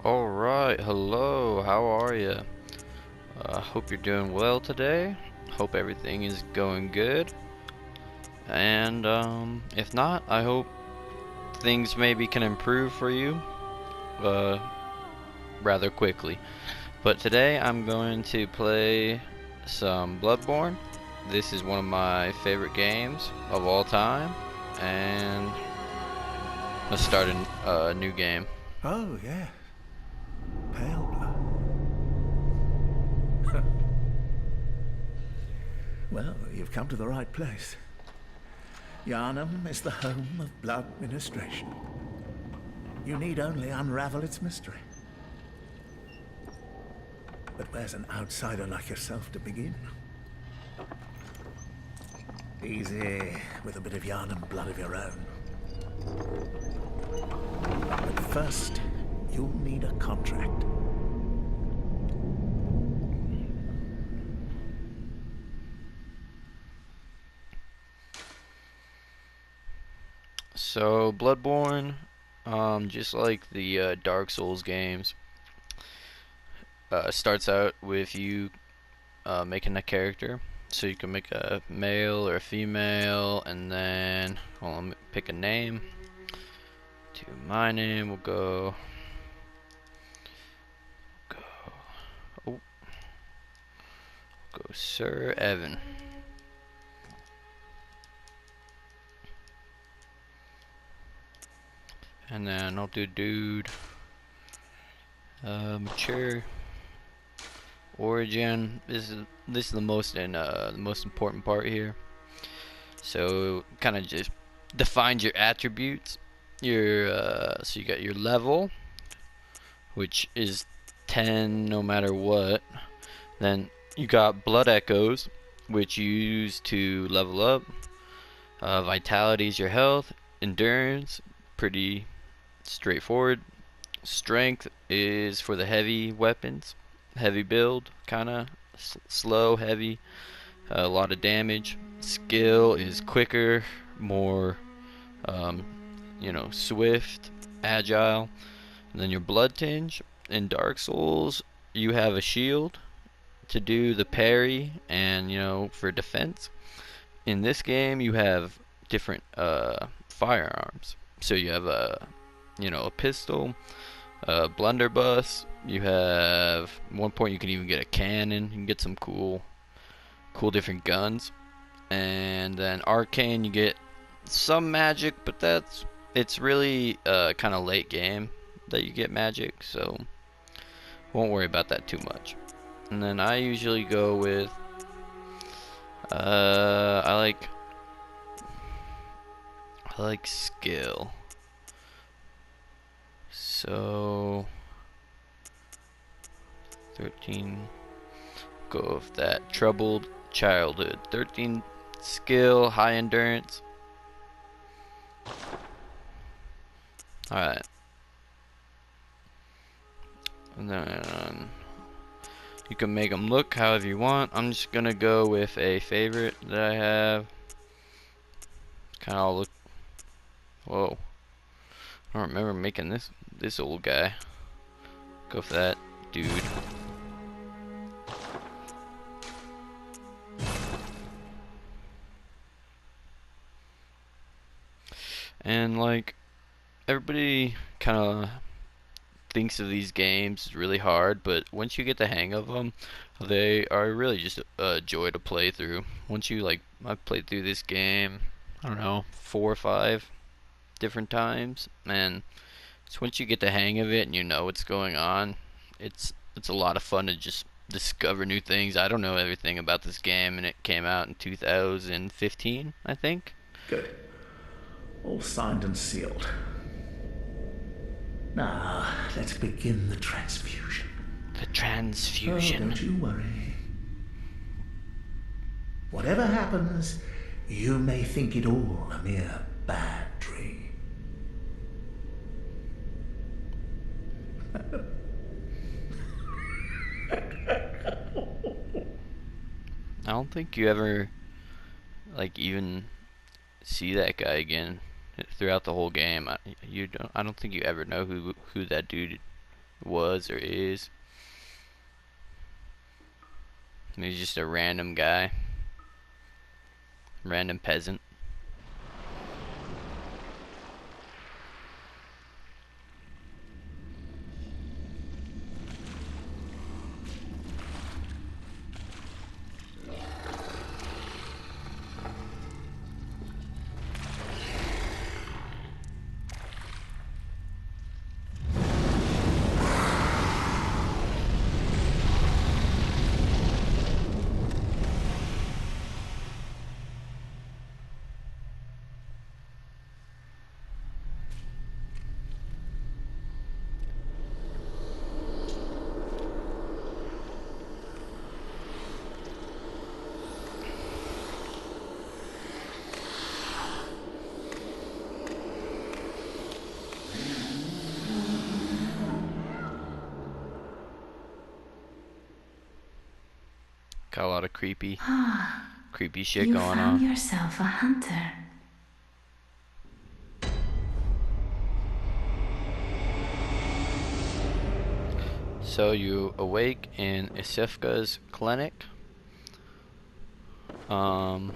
Alright, hello, how are you? Hope you're doing well today. Hope everything is going good. And if not, I hope things maybe can improve for you uh, rather quickly. But today I'm going to play some Bloodborne. This is one of my favorite games of all time. And let's start a new game. Oh, yeah. Pale blood. Well, you've come to the right place. Yharnam is the home of blood ministration. You need only unravel its mystery. But where's an outsider like yourself to begin? Easy, with a bit of Yharnam blood of your own. But first, you'll need a contract. So Bloodborne, just like the Dark Souls games, starts out with you making a character. So you can make a male or a female, and then let me pick a name. To my name, we'll oh, go Sir Evan. And then I'll do dude. Mature. Origin. This is the most important part here. So kind of just defines your attributes. So you got your level, which is 10 no matter what. Then you got blood echoes, which you use to level up. Vitality is your health. Endurance, pretty straightforward. Strength is for the heavy weapons, heavy build, kinda slow, heavy, a lot of damage. Skill is quicker, more, swift, agile. And then your blood tinge. In Dark Souls, you have a shield to do the parry and for defense. In this game, you have different firearms. So you have a pistol, a blunderbuss. You have at one point you can even get a cannon. You can get some cool different guns. And then arcane, you get some magic, but it's really kind of late game that you get magic, so won't worry about that too much. And then I usually go with I like skill. So 13, go with that. Troubled childhood. 13 skill, high endurance. Alright. And then you can make them look however you want. I'm just gonna go with a favorite that I have. Kind of look. Whoa. I don't remember making this old guy. Go for that dude. And like everybody kind of thinks of these games as really hard, but once you get the hang of them, they are really just a joy to play through. Once you I've played through this game, I don't know, 4 or 5 different times, and it's once you get the hang of it and you know what's going on, it's a lot of fun to just discover new things. I don't know everything about this game, and it came out in 2015, I think. Good. All signed and sealed. Now, let's begin the transfusion. The Oh, transfusion. don't you worry. Whatever happens, you may think it all a mere bad dream. I don't think you ever even see that guy again throughout the whole game. I don't think you ever know who that dude Was or is. He's just a random guy. Random peasant. Got a lot of creepy shit You going found on. yourself a hunter. So you awake in Isifka's clinic. You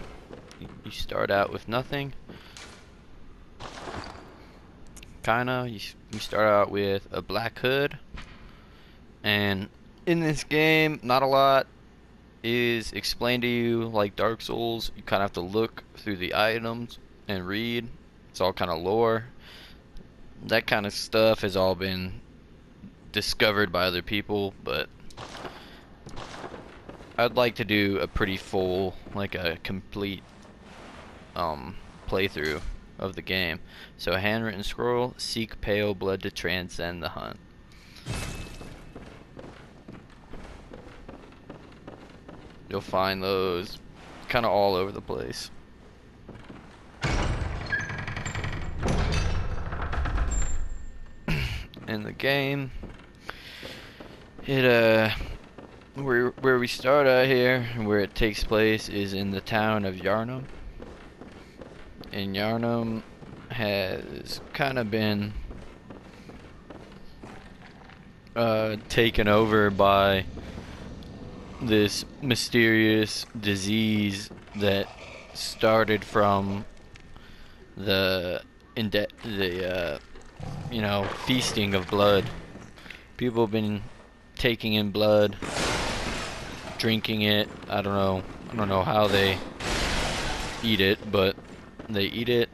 start out with nothing. Kinda. You start out with a black hood. And in this game, not a lot is explained to you like Dark Souls. You kind of have to look through the items and read. It's all kind of lore. That kind of stuff has all been discovered by other people, but I'd like to do a pretty full, like a complete playthrough of the game. So a handwritten scroll, seek pale blood to transcend the hunt. You'll find those kind of all over the place. In the game, it where we start out here, where it takes place, is in the town of Yarnum. And Yarnum has kind of been taken over by this mysterious disease that started from the feasting of blood. People have been taking in blood, drinking it. I don't know how they eat it, but they eat it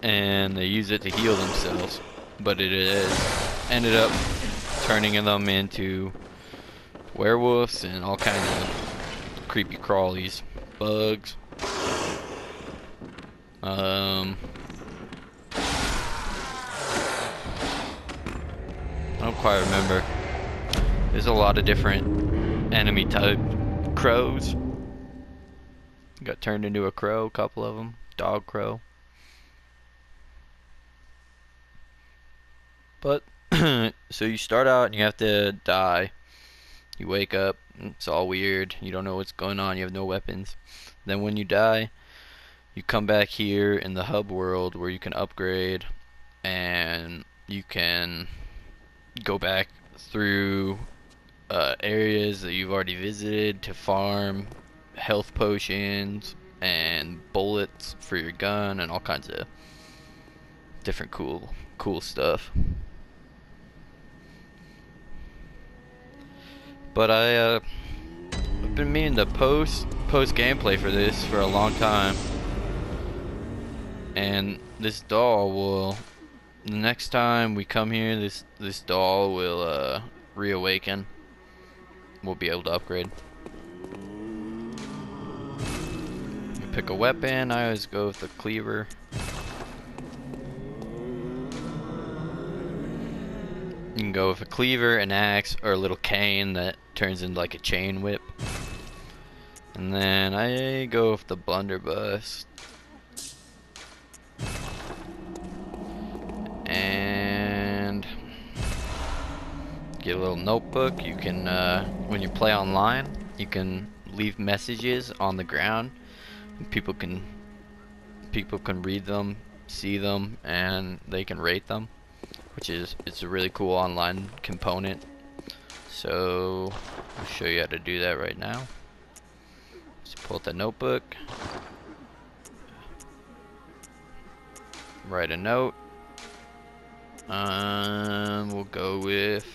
and they use it to heal themselves. But it has ended up turning them into werewolves and all kinds of creepy crawlies, bugs. I don't quite remember. There's a lot of different enemy type. Crows. Got turned into a crow, a couple of them. Dog crow. But, so you start out and you have to die. You wake up, it's all weird, you don't know what's going on, you have no weapons. Then when you die, you come back here in the hub world where you can upgrade and you can go back through areas that you've already visited to farm health potions and bullets for your gun and all kinds of different cool stuff. But I've been meaning to post gameplay for this for a long time, and this doll will, the next time we come here, this doll will reawaken. We'll be able to upgrade. You pick a weapon. I always go with the cleaver. You can go with a cleaver, an axe, or a little cane that turns into like a chain whip. And then I go with the blunderbuss. And get a little notebook. You can, when you play online, you can leave messages on the ground. And people can read them, see them, and they can rate them. which is it's a really cool online component. So I'll show you how to do that right now. Just pull out the notebook, write a note. We'll go with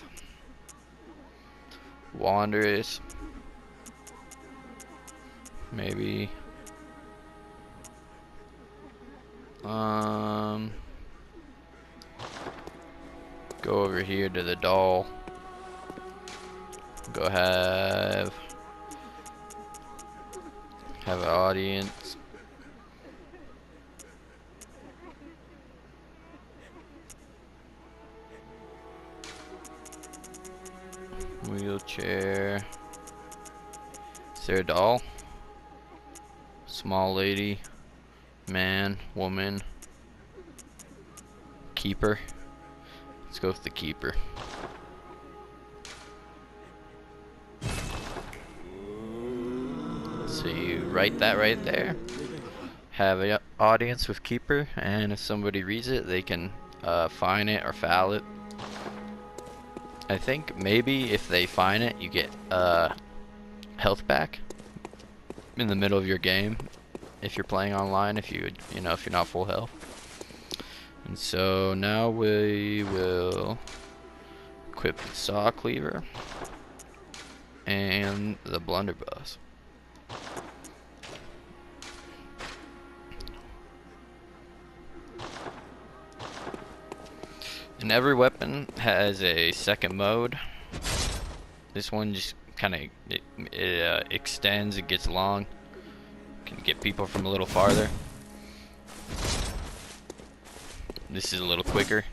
Wanderers. Maybe. Go over here to the doll. Go have an audience. Wheelchair. Is there a doll? Small lady, man, woman, keeper. Let's go with the keeper. So you write that right there. Have an audience with keeper, and if somebody reads it, they can fine it or foul it. I think maybe if they fine it, you get health back in the middle of your game if you're playing online, if you know, if you're not full health. And so now we will equip the saw cleaver and the blunderbuss. And every weapon has a second mode. This one just kind of extends, it gets long, can get people from a little farther. This is a little quicker.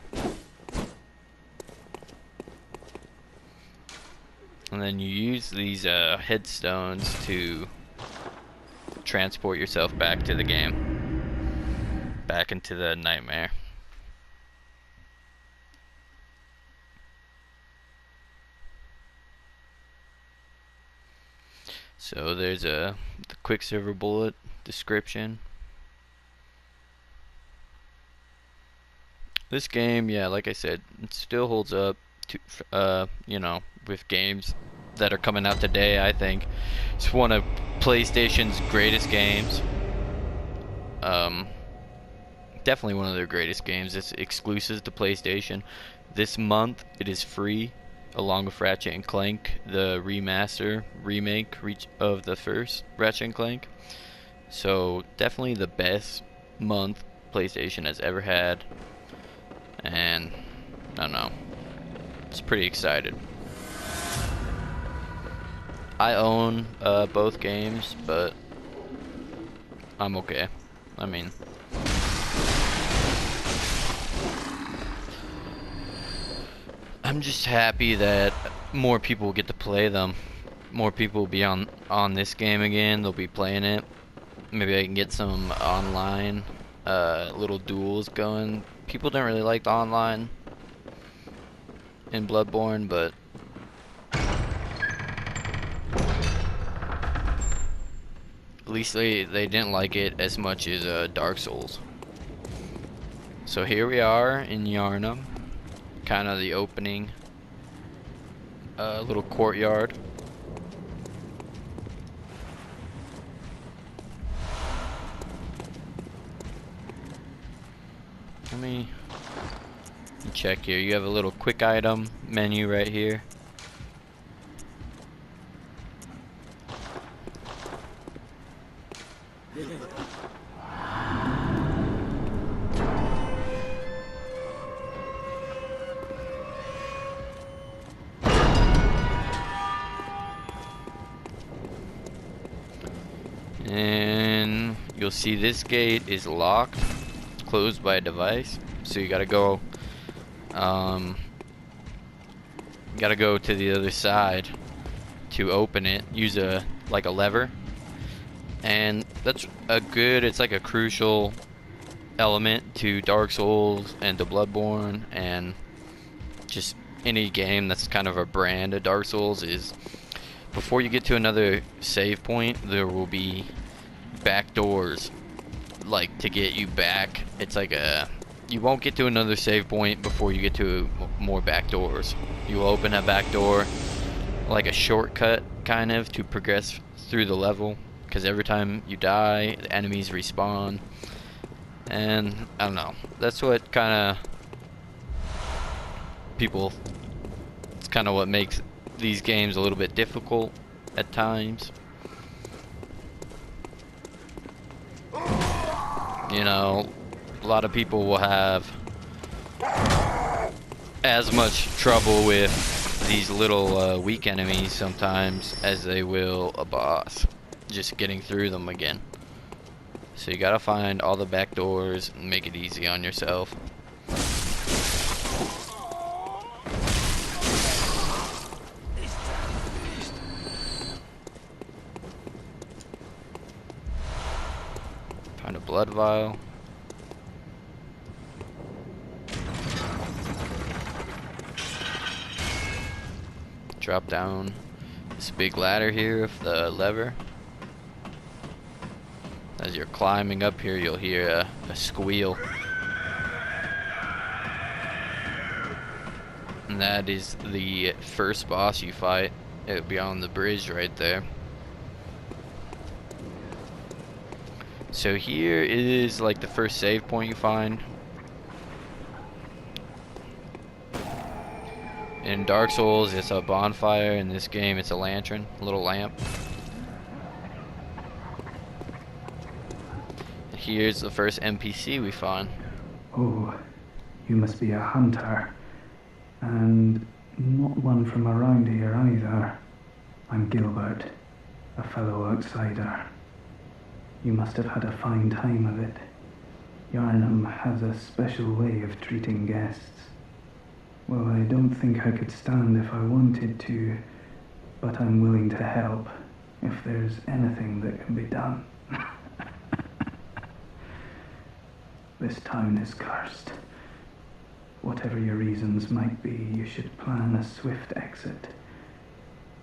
And then you use these headstones to transport yourself back to the game, back into the nightmare. So there's the Quicksilver bullet description. This game, yeah, like I said, it still holds up to, you know, with games that are coming out today. I think it's one of PlayStation's greatest games. Definitely one of their greatest games. It's exclusive to PlayStation. This month it is free, along with Ratchet and Clank, the remake of the first Ratchet and Clank. So definitely the best month PlayStation has ever had. And I don't know, it's pretty excited. I own both games, but I'm okay. I mean, I'm just happy that more people get to play them. More people will be on this game again. They'll be playing it. Maybe I can get some online little duels going. People don't really like the online in Bloodborne, but at least they didn't like it as much as Dark Souls. So here we are in Yharnam, kind of the opening little courtyard. Let me check here. You have a little quick item menu right here. And you'll see this gate is locked, closed by a device, so you gotta go to the other side to open it. Use a lever, and that's it's like a crucial element to Dark Souls and to Bloodborne and just any game that's kind of a brand of Dark Souls. Is before you get to another save point, there will be back doors, like, to get you back. It's like you won't get to another save point before you get to more back doors. You will open a back door like a shortcut kind of to progress through the level, because every time you die the enemies respawn, and I don't know, that's what kind of people, it's kind of what makes these games a little bit difficult at times. You know, a lot of people will have as much trouble with these little weak enemies sometimes as they will a boss, just getting through them again. So you gotta find all the back doors and make it easy on yourself. Find a blood vial. Drop down this big ladder here with the lever. As you're climbing up here, you'll hear a squeal. And that is the first boss you fight. It'll be on the bridge right there. So here is like the first save point you find. In Dark Souls, it's a bonfire. In this game, it's a lantern, a little lamp. And here's the first NPC we find. Oh, you must be a hunter. And not one from around here either. I'm Gilbert, a fellow outsider. You must have had a fine time of it. Yarnum has a special way of treating guests. Well, I don't think I could stand if I wanted to, but I'm willing to help if there's anything that can be done. This town is cursed. Whatever your reasons might be, you should plan a swift exit.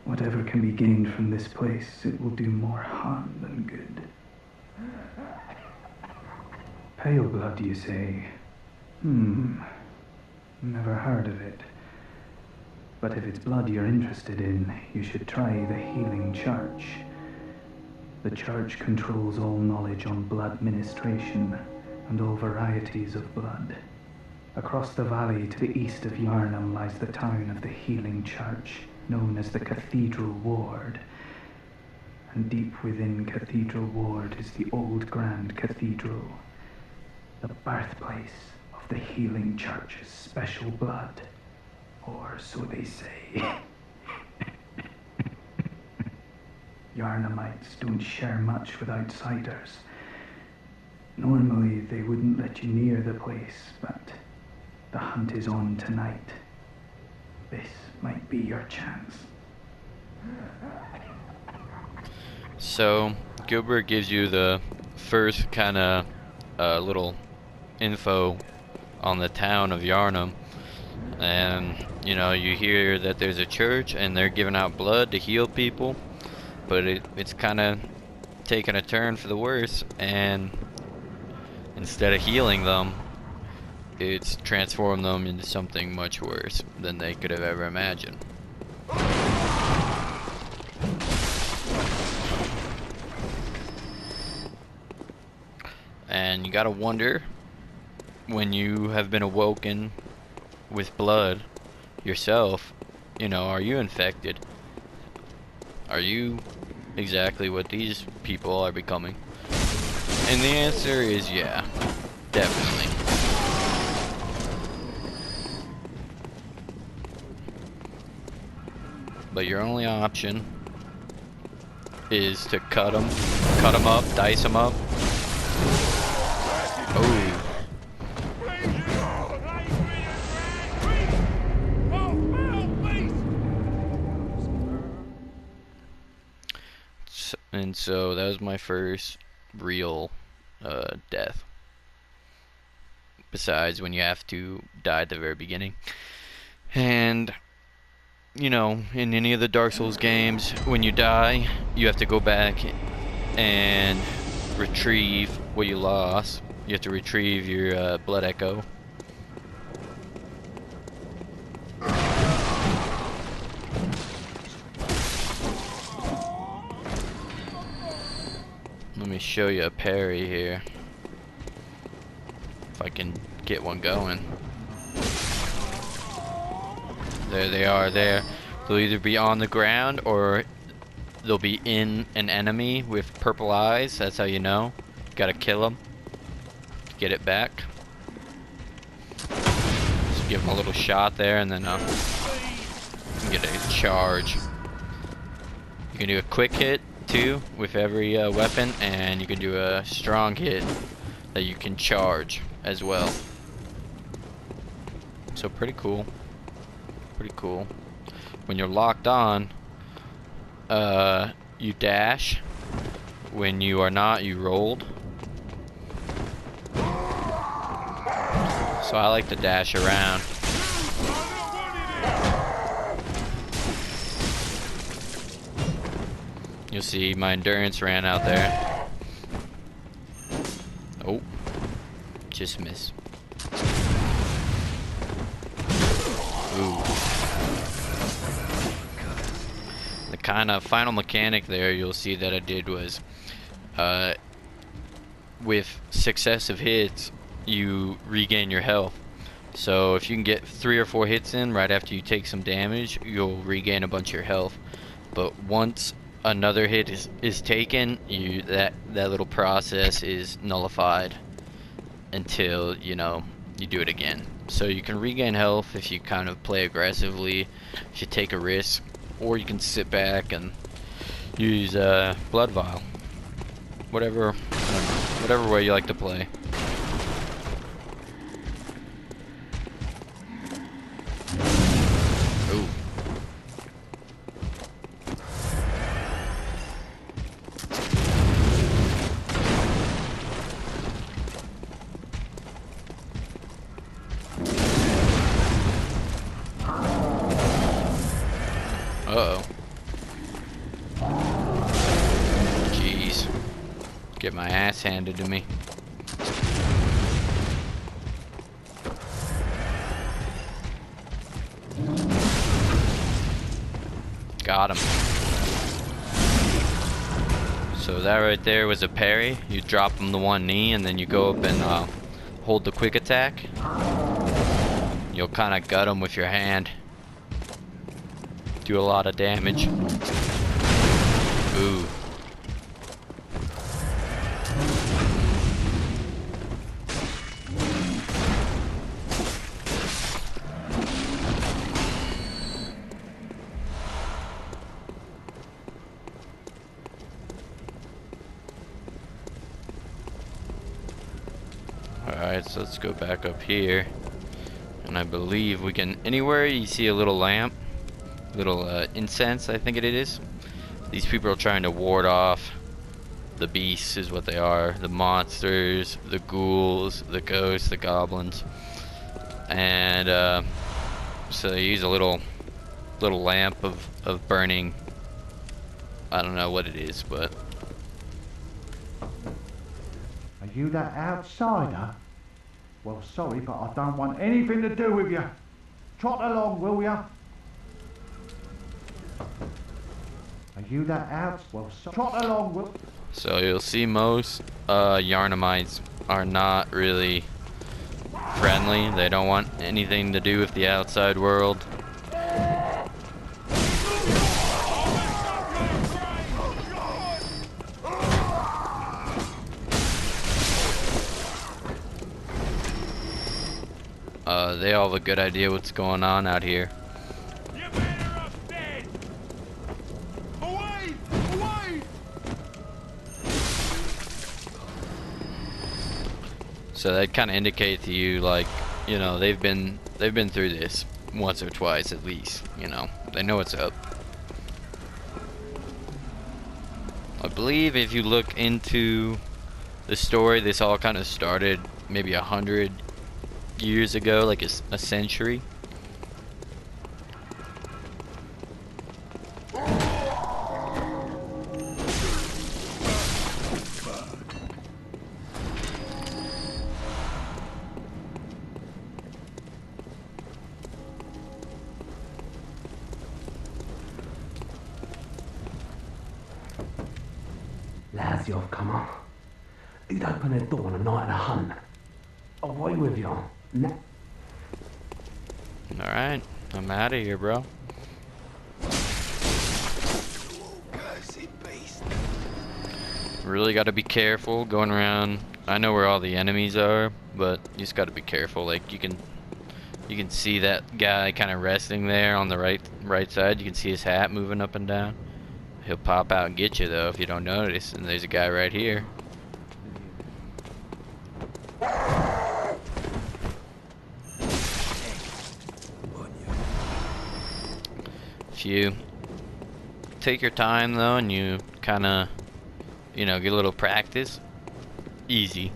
Whatever can be gained from this place, it will do more harm than good. Pale blood, you say? Never heard of it. But if it's blood you're interested in, you should try the Healing Church. The church controls all knowledge on blood ministration and all varieties of blood. Across the valley to the east of Yarnum lies the town of the Healing Church, known as the Cathedral Ward. And deep within Cathedral Ward is the old Grand Cathedral, the birthplace of the Healing Church's special blood, or so they say. Yarnumites don't share much with outsiders. Normally they wouldn't let you near the place, but the hunt is on tonight. This might be your chance. So Gilbert gives you the first kind of little info on the town of Yarnum, and you know, you hear that there's a church and they're giving out blood to heal people, but it's kind of taken a turn for the worse, and instead of healing them, it's transformed them into something much worse than they could have ever imagined. And you gotta wonder, when you have been awoken with blood yourself, you know, are you infected? Are you exactly what these people are becoming? And the answer is yeah, definitely. But your only option is to cut them up, dice them up. Oh. And so that was my first real death. Besides when you have to die at the very beginning. And you know, in any of the Dark Souls games, when you die, you have to go back and retrieve what you lost. You have to retrieve your blood echo me show you a parry here. If I can get one going. There they are there. They'll either be on the ground or they'll be in an enemy with purple eyes. That's how you know. Gotta kill them to get it back. Just give them a little shot there and then get a charge. You can do a quick hit too with every weapon, and you can do a strong hit that you can charge as well. So pretty cool. Pretty cool. When you're locked on, you dash. When you are not, you rolled. So I like to dash around. You'll see my endurance ran out there. Oh, just miss. Ooh. The kind of final mechanic there you'll see that I did was with successive hits you regain your health. So if you can get 3 or 4 hits in right after you take some damage, you'll regain a bunch of your health. But once another hit is taken, that little process is nullified until you do it again. So you can regain health if you kind of play aggressively, if you take a risk, or you can sit back and use blood vial. Whatever way you like to play. Ooh. Uh-oh. Jeez. Get my ass handed to me. Got him. So that right there was a parry. You drop him the one knee and then you go up and hold the quick attack. You'll kind of gut him with your hand. Do a lot of damage. Ooh. Alright, so let's go back up here. And I believe we can, anywhere you see a little lamp, little incense, I think it is. These people are trying to ward off the beasts, is what they are. The monsters, the ghouls, the ghosts, the goblins. And so they use a little lamp of burning. I don't know what it is, but. Are you that outsider? Well, sorry, but I don't want anything to do with you. Trot along, will ya? Are you that out? Well, trot along, will. So you'll see most Yarnamites are not really friendly. They don't want anything to do with the outside world. They all have a good idea what's going on out here. So that kind of indicate to you, like, they've been through this once or twice at least. They know what's up. I believe if you look into the story, this all kind of started maybe 100 years ago, like a century. Lads, you've come on. You'd open a door on a night of a hunt. Away with you. Alright, I'm out of here, bro. Really gotta be careful going around. I know where all the enemies are, but you just gotta be careful. Like, you can see that guy kind of resting there on the right side. You can see his hat moving up and down. He'll pop out and get you though if you don't notice. And there's a guy right here. If you take your time though and you kind of, you know, get a little practice, easy.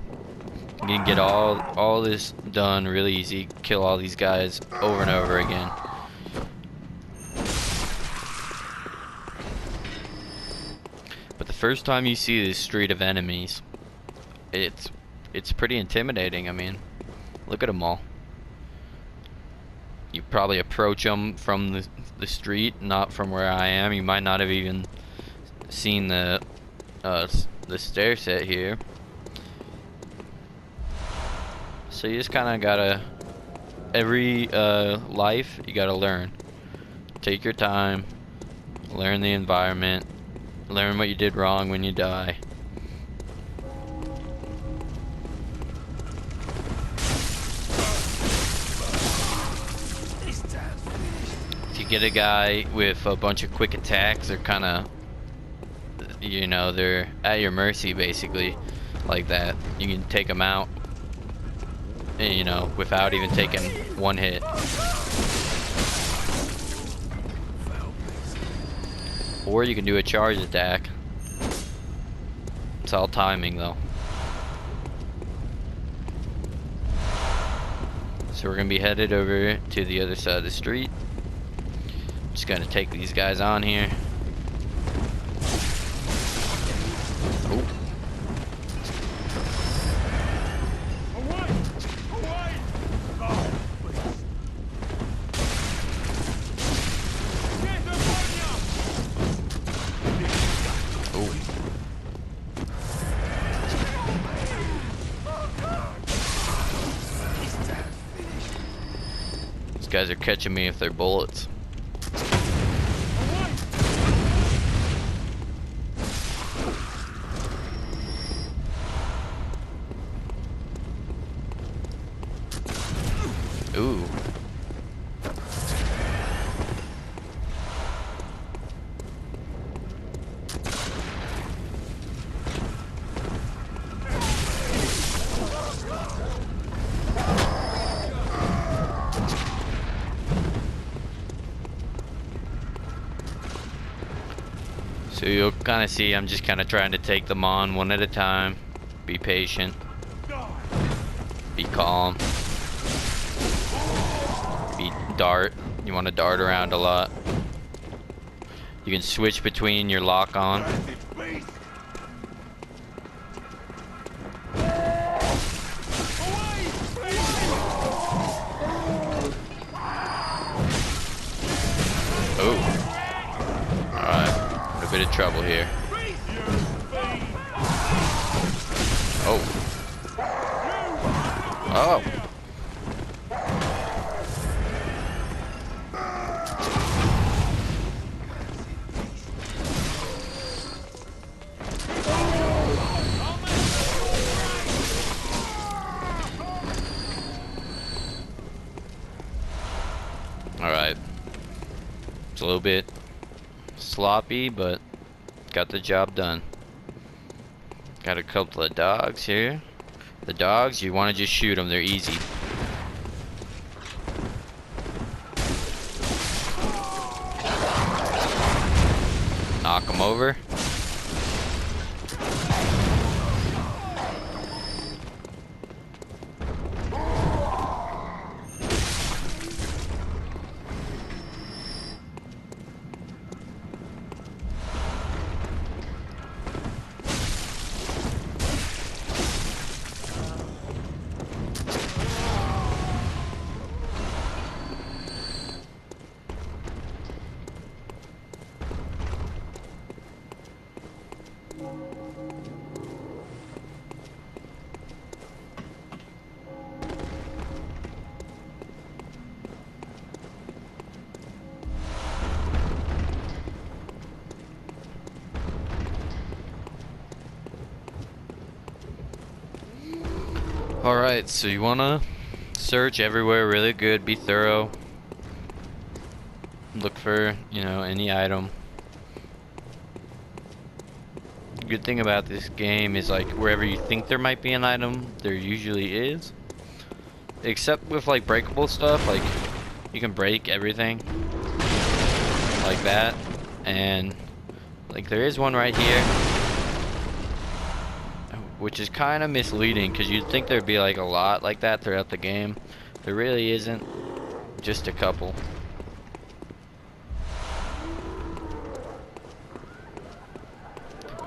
You can get all this done really easy. Kill all these guys over and over again. But the first time you see this street of enemies, it's pretty intimidating. I mean, look at them all. You probably approach them from the street, not from where I am. You might not have even seen the stair set here. So you just kind of gotta, every life you gotta learn. Take your time, learn the environment, learn what you did wrong when you die. If you get a guy with a bunch of quick attacks, they're kind of, you know, they're at your mercy basically, like that. You can take them out, you know, without even taking one hit. Or you can do a charge attack. It's all timing though. So we're gonna be headed over to the other side of the street. Just gonna take these guys on here. Oh. These guys are catching me with their bullets. Ooh. So you'll kind of see I'm just kind of trying to take them on one at a time. Be patient. Be calm. Dart. You want to dart around a lot. You can switch between your lock on. Oh. Alright. A bit of trouble here. Oh. Oh. Alright. It's a little bit sloppy, but got the job done. Got a couple of dogs here. The dogs, you want to just shoot them, they're easy. Knock them over. Alright, so you wanna search everywhere really good, be thorough. Look for, you know, any item. Good thing about this game is like wherever you think there might be an item, there usually is. Except with like breakable stuff, like you can break everything like that, and like there is one right here, which is kind of misleading because you'd think there'd be like a lot like that throughout the game. There really isn't, just a couple.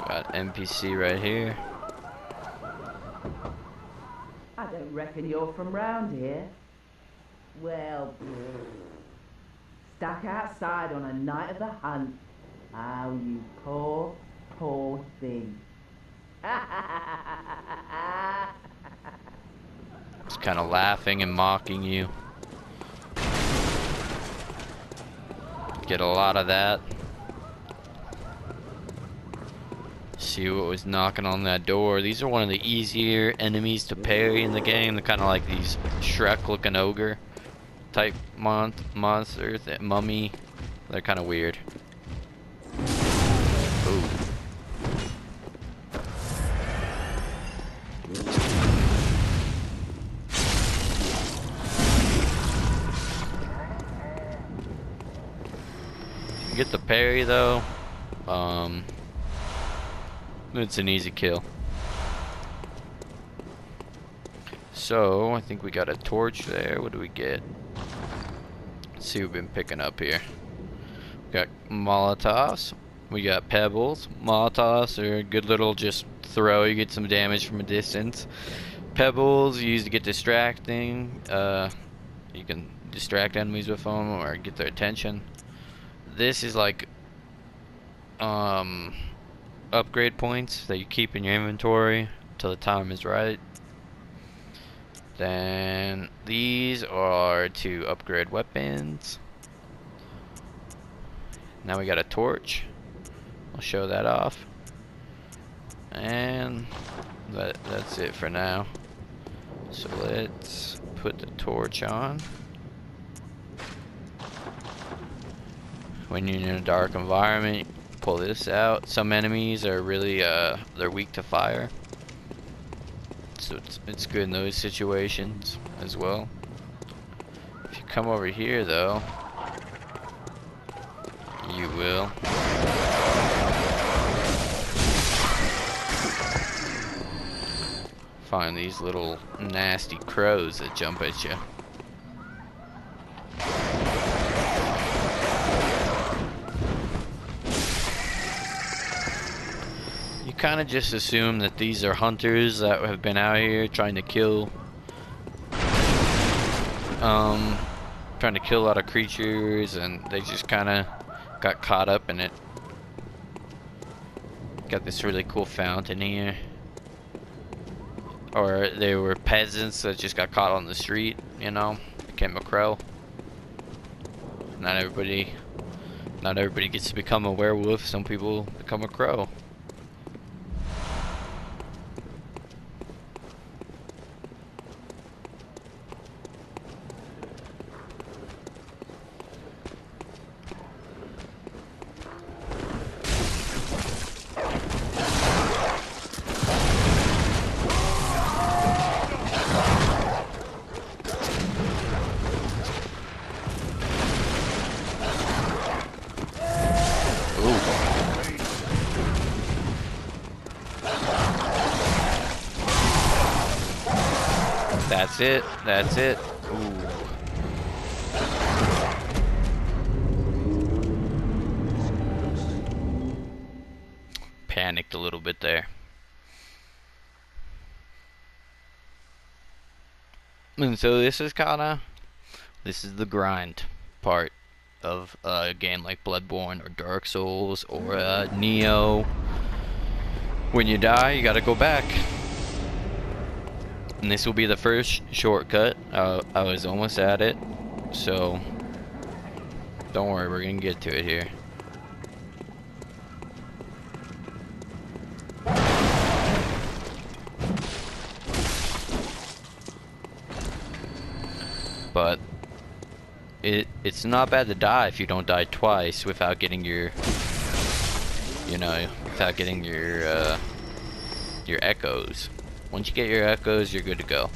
Got NPC right here. I don't reckon you're from round here. Well, stuck outside on a night of the hunt. Oh, you poor, poor thing. It's kind of laughing and mocking you. Get a lot of that. See what was knocking on that door. These are one of the easier enemies to parry in the game. They're kind of like these Shrek-looking ogre type monsters, that mummy. They're kind of weird. Ooh. You get the parry though. It's an easy kill. So, I think we got a torch there. What do we get? Let's see what we've been picking up here. We got Molotovs. We got Pebbles. Molotovs are a good little just throw. You get some damage from a distance. Pebbles you use to get distracting. You can distract enemies with them or get their attention. This is like upgrade points that you keep in your inventory until the time is right. Then these are to upgrade weapons. Now we got a torch. I'll show that off. And that's it for now. So let's put the torch on. When you're in a dark environment, pull this out. Some enemies are really they're weak to fire, so it's good in those situations as well. If you come over here though, you will find these little nasty crows that jump at you. Kind of just assume that these are hunters that have been out here trying to kill a lot of creatures, and they just kind of got caught up in it. Got this really cool fountain here. Or they were peasants that just got caught on the street, you know, became a crow. Not everybody gets to become a werewolf. Some people become a crow. That's it. That's it. Ooh. Panicked a little bit there. And so this is the grind part of a game like Bloodborne or Dark Souls or Neo. When you die, you gotta go back. And this will be the first shortcut. I was almost at it, so don't worry, we're gonna get to it here. it's not bad to die if you don't die twice without getting your, you know, without getting your echoes. Once you get your echoes, you're good to go.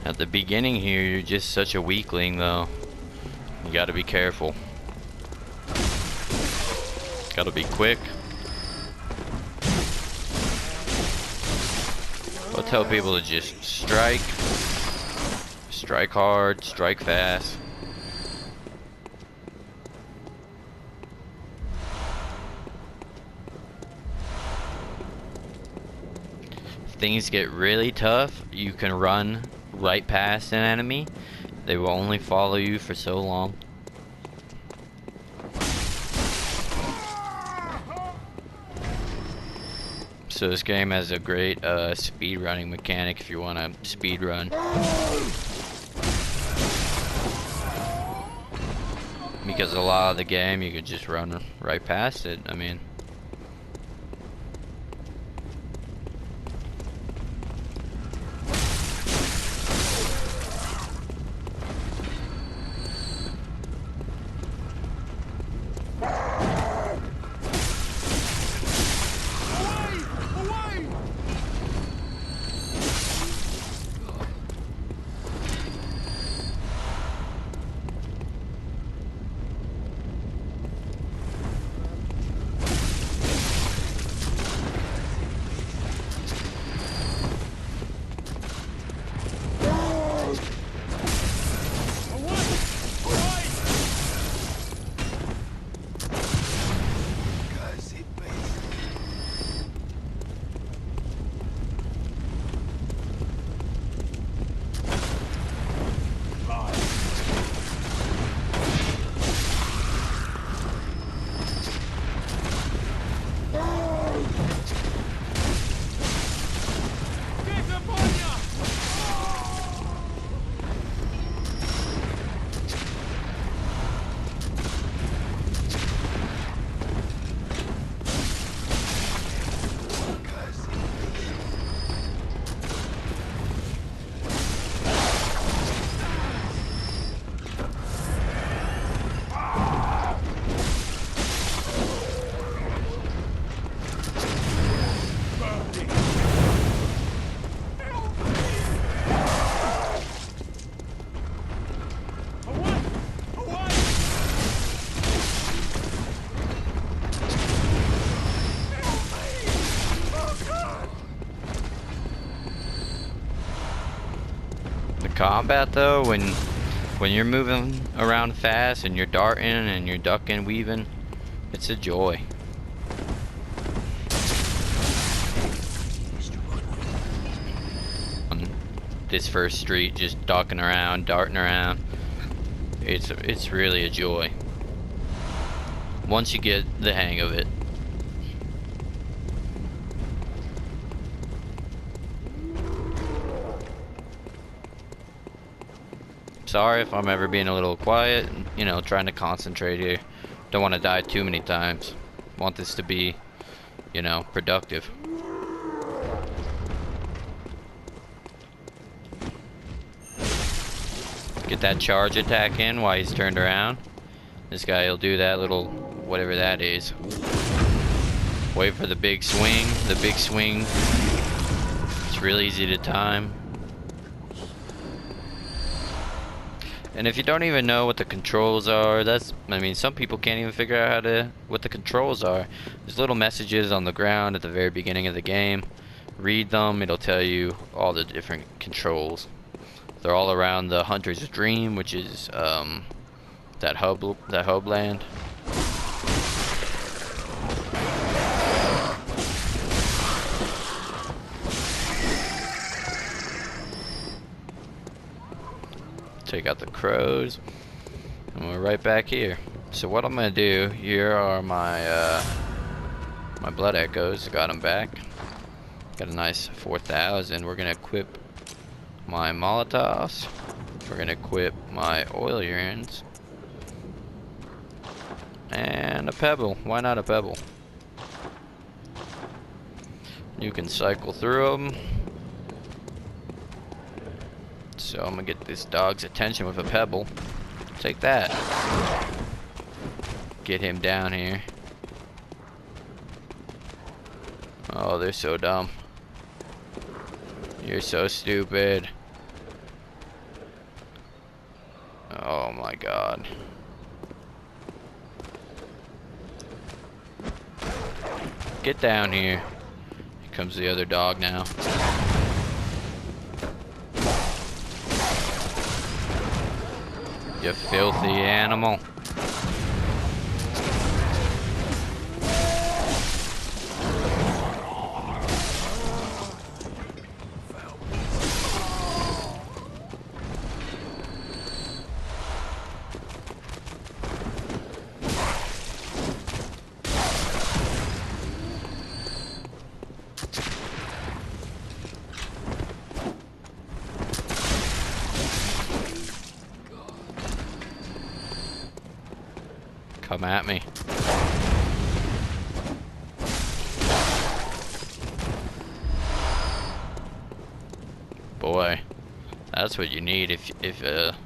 At the beginning here, you're just such a weakling though. You gotta be careful. Gotta be quick. I'll tell people to just strike. Strike hard, strike fast. If things get really tough, you can run right past an enemy. They will only follow you for so long. So this game has a great speed running mechanic if you want to speed run. Because a lot of the game you could just run right past it. I mean, combat though, when you're moving around fast and you're darting and you're ducking, weaving, it's a joy. On this first street, just ducking around, darting around, it's really a joy once you get the hang of it. Sorry if I'm ever being a little quiet, you know, trying to concentrate here. Don't want to die too many times. Want this to be, you know, productive. Get that charge attack in while he's turned around. This guy will do that little, whatever that is. Wait for the big swing. The big swing, it's real easy to time. And if you don't even know what the controls are, I mean, some people can't even figure out what the controls are. There's little messages on the ground at the very beginning of the game. Read them, it'll tell you all the different controls. They're all around the Hunter's Dream, which is that hub land. Take out the crows, and we're right back here. So what I'm gonna do, here are my my blood echoes. Got them back. Got a nice 4,000. We're gonna equip my Molotovs. We're gonna equip my oil urins. And a pebble. Why not a pebble? You can cycle through them. So I'm gonna get this dog's attention with a pebble. Take that. Get him down here. Oh, they're so dumb. You're so stupid. Oh my god. Get down here. Here comes the other dog now. You filthy animal. Come at me. Boy, that's what you need if a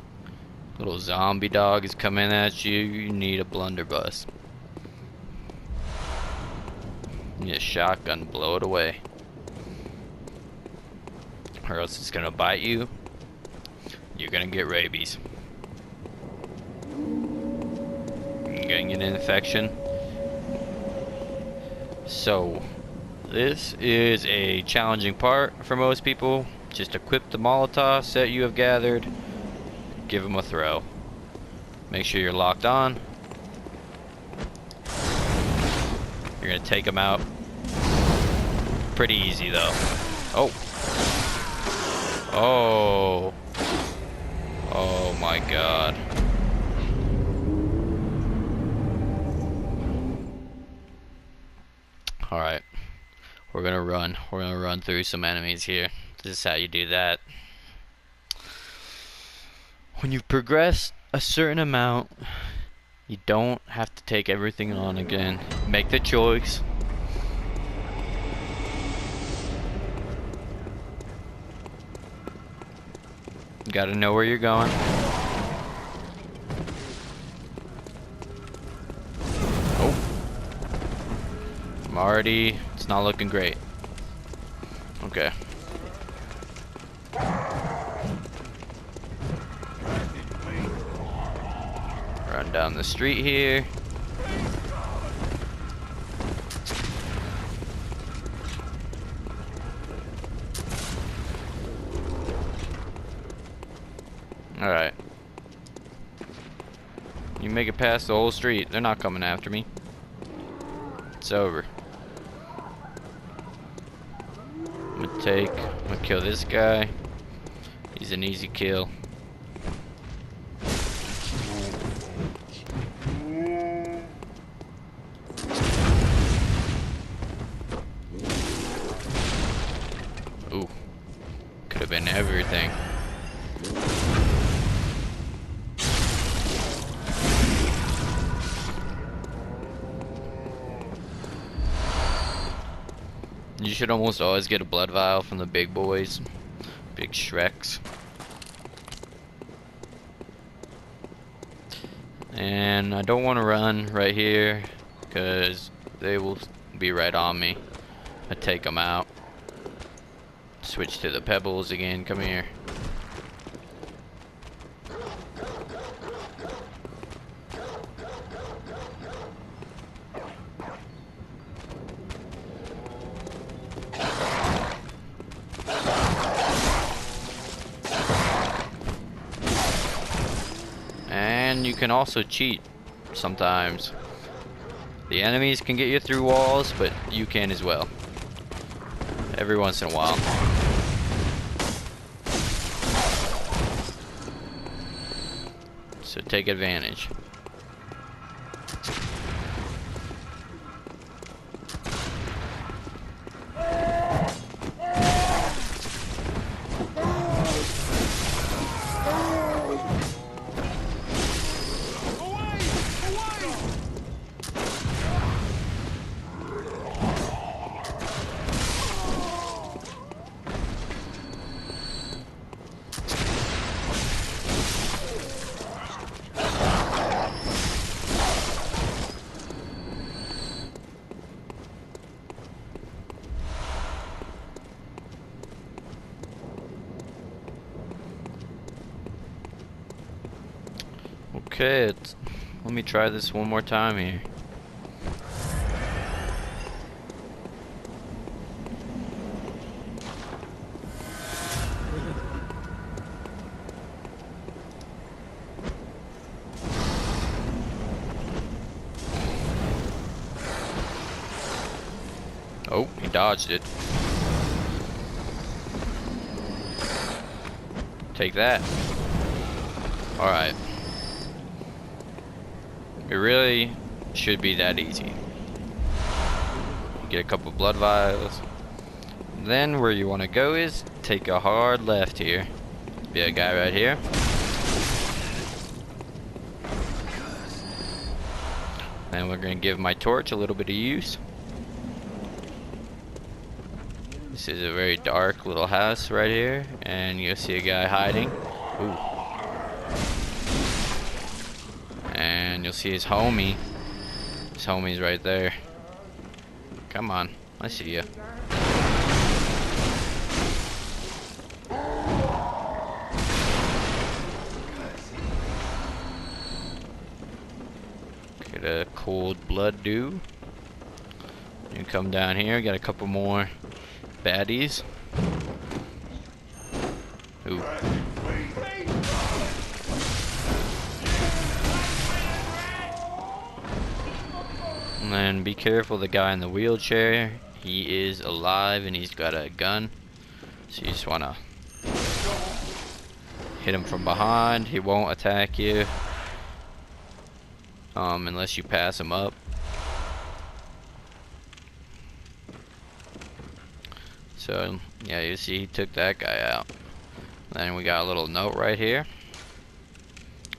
little zombie dog is coming at you. You need a blunderbuss. You need a shotgun, blow it away, or else it's gonna bite you. You're gonna get rabies. Getting an infection. So this is a challenging part for most people. Just equip the Molotov set you have gathered, give them a throw. Make sure you're locked on. You're gonna take them out pretty easy though. Oh. Oh. Oh my god. Alright, we're gonna run. We're gonna run through some enemies here. This is how you do that. When you progress a certain amount, you don't have to take everything on again. Make the choice. You gotta know where you're going. Already, it's not looking great. Okay. Run down the street here. Alright. You make it past the whole street. They're not coming after me. It's over. I'm gonna kill this guy. He's an easy kill. Ooh. Could have been everything. You should almost always get a blood vial from the big boys. Big Shreks. And I don't want to run right here because they will be right on me. I take them out. Switch to the pebbles again. Come here. And you can also cheat sometimes. The enemies can get you through walls, but you can as well. Every once in a while. So take advantage. Okay, let me try this one more time here. Oh, he dodged it. Take that. Alright. It really should be that easy. Get a couple blood vials. Then where you want to go is take a hard left here. Be a guy right here. And we're going to give my torch a little bit of use. This is a very dark little house right here. And you'll see a guy hiding. Ooh. And you'll see his homie. His homie's right there. Come on, I see ya. Get a cold blood dew. You come down here, got a couple more baddies. Ooh. And then be careful, the guy in the wheelchair, he is alive and he's got a gun. So you just want to hit him from behind. He won't attack you unless you pass him up. So yeah, you see he took that guy out. Then we got a little note right here.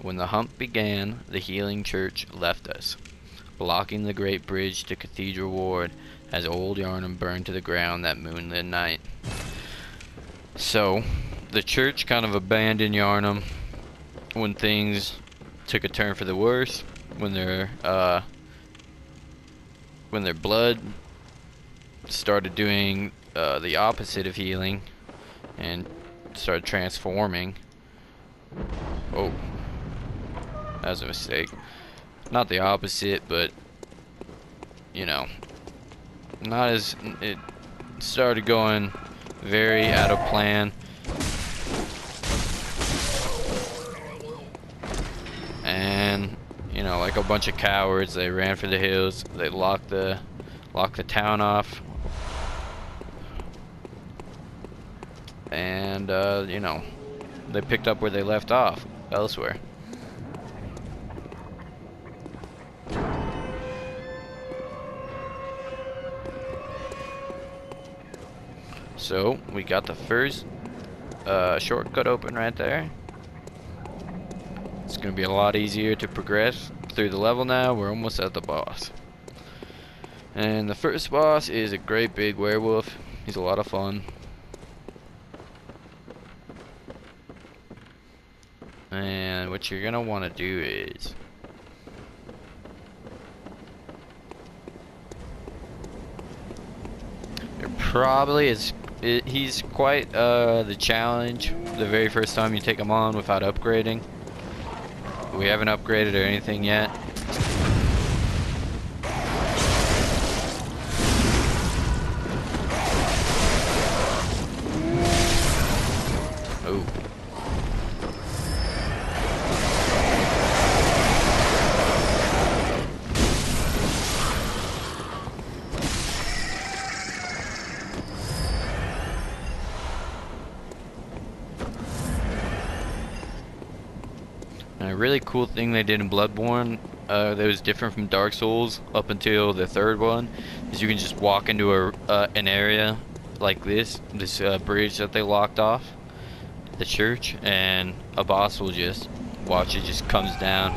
When the hunt began, the healing church left us, blocking the great bridge to Cathedral Ward as old Yarnum burned to the ground that moonlit night. So, the church kind of abandoned Yarnum when things took a turn for the worse, when their blood started doing the opposite of healing and started transforming. Oh, that was a mistake. Not the opposite, but you know, not as it started going very out of plan, and you know, like a bunch of cowards, they ran for the hills. They locked the town off, and you know, they picked up where they left off elsewhere. So we got the first shortcut open right there. It's gonna be a lot easier to progress through the level now. We're almost at the boss. And the first boss is a great big werewolf. He's a lot of fun. And what you're gonna want to do is he's quite the challenge the very first time you take him on without upgrading. We haven't upgraded or anything yet. Oh. really cool thing they did in Bloodborne that was different from Dark Souls up until the third one is you can just walk into an area like this bridge that they locked off, the church, and a boss will just watch it just comes down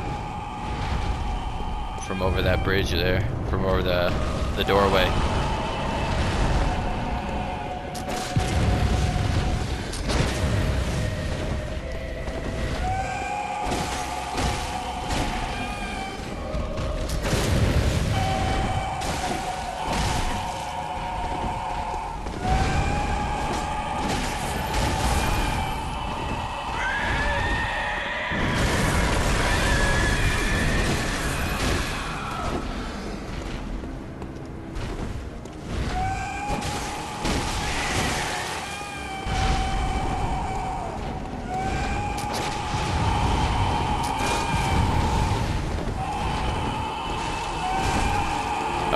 from over that bridge there, from over the doorway.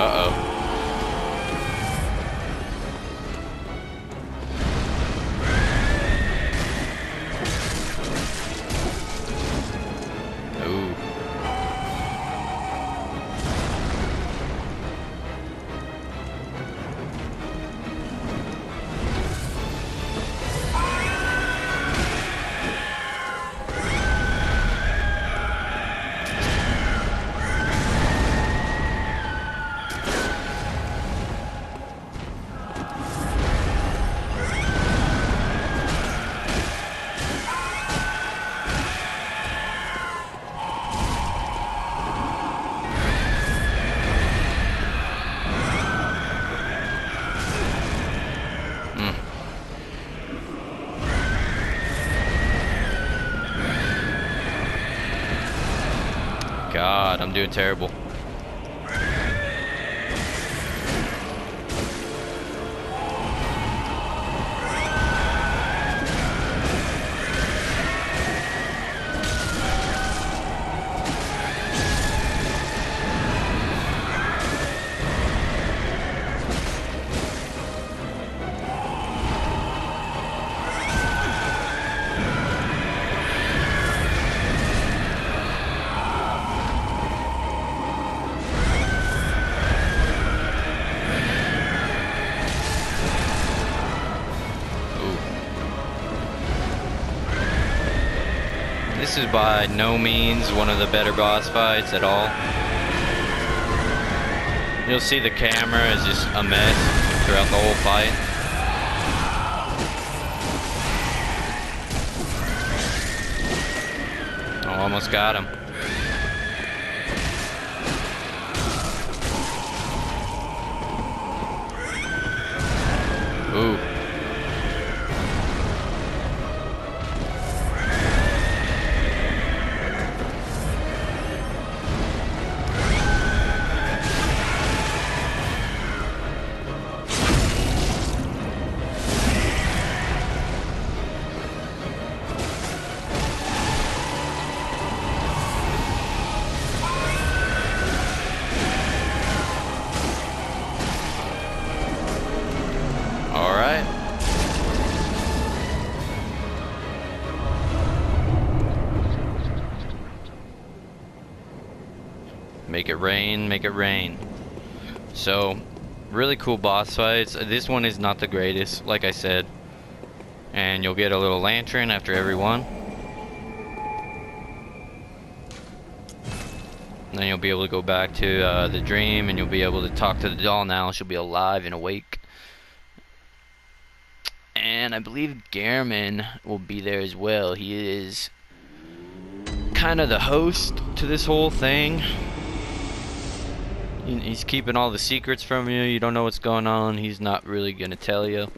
Uh-oh. Ooh. God, I'm doing terrible. This is by no means one of the better boss fights at all. You'll see the camera is just a mess throughout the whole fight. Oh, almost got him. Ooh. Alright. Make it rain, make it rain. So, really cool boss fights. This one is not the greatest, like I said. And you'll get a little lantern after every one. And then you'll be able to go back to the dream, and you'll be able to talk to the doll now. She'll be alive and awake. And I believe Gehrman will be there as well. He is kind of the host to this whole thing. He's keeping all the secrets from you. You don't know what's going on. He's not really going to tell you.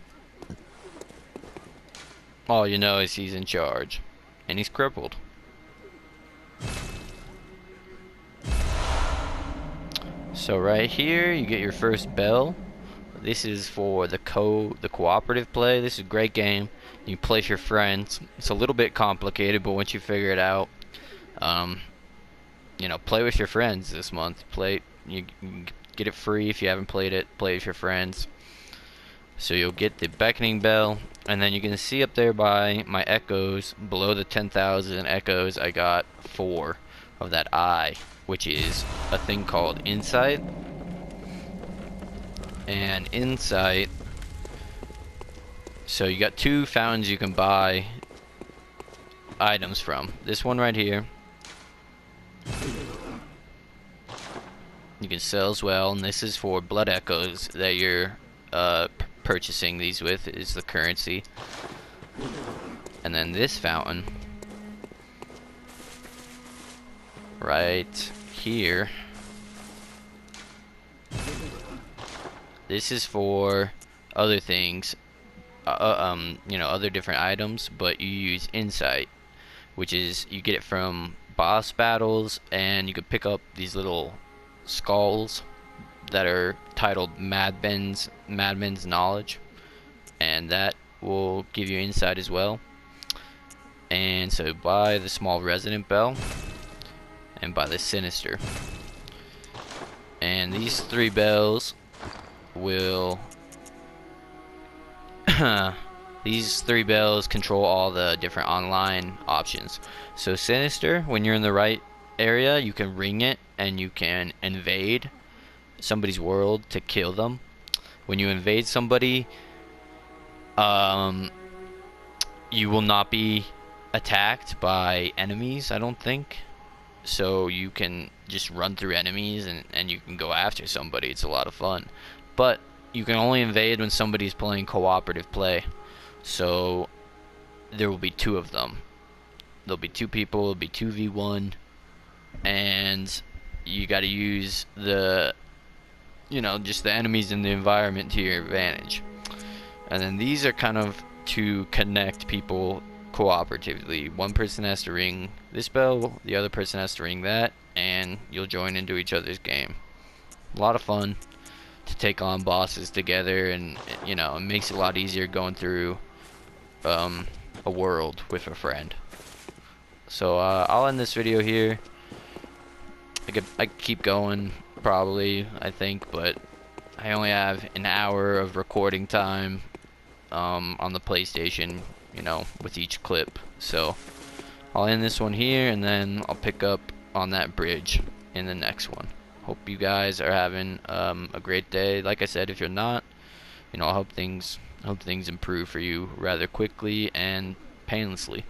All you know is he's in charge. And he's crippled. So right here, you get your first bell. This is for the cooperative play. This is a great game. You place your friends. It's a little bit complicated, but once you figure it out, you know, play with your friends this month. You get it free if you haven't played it. Play with your friends. So you'll get the beckoning bell, and then you can see up there by my echoes, below the 10,000 echoes, I got 4 of that eye, which is a thing called insight. And insight, so you got 2 fountains you can buy items from. This one right here you can sell as well, and this is for blood echoes that you're purchasing these with, is the currency. And then this fountain right here, this is for other things, you know, other different items, but you use insight, which is you get it from boss battles, and you can pick up these little skulls that are titled Madmen's Knowledge, and that will give you insight as well. And so buy the small resonant bell and buy the sinister, and these 3 bells will these 3 bells control all the different online options. So sinister, when you're in the right area, you can ring it and you can invade somebody's world to kill them. When you invade somebody, you will not be attacked by enemies, I don't think. So you can just run through enemies and you can go after somebody. It's a lot of fun. But you can only invade when somebody's playing cooperative play. So there will be 2 of them. There'll be 2 people, it'll be 2v1, and you gotta use the, you know, just the enemies in the environment to your advantage. And then these are kind of to connect people cooperatively. One person has to ring this bell, the other person has to ring that, and you'll join into each other's game. A lot of fun to take on bosses together, and you know, it makes it a lot easier going through a world with a friend. So I'll end this video here. I could keep going probably, I think, but I only have an hour of recording time on the PlayStation, you know, with each clip. So I'll end this one here, and then I'll pick up on that bridge in the next one. Hope you guys are having a great day. Like I said, if you're not, you know, I hope things improve for you rather quickly and painlessly.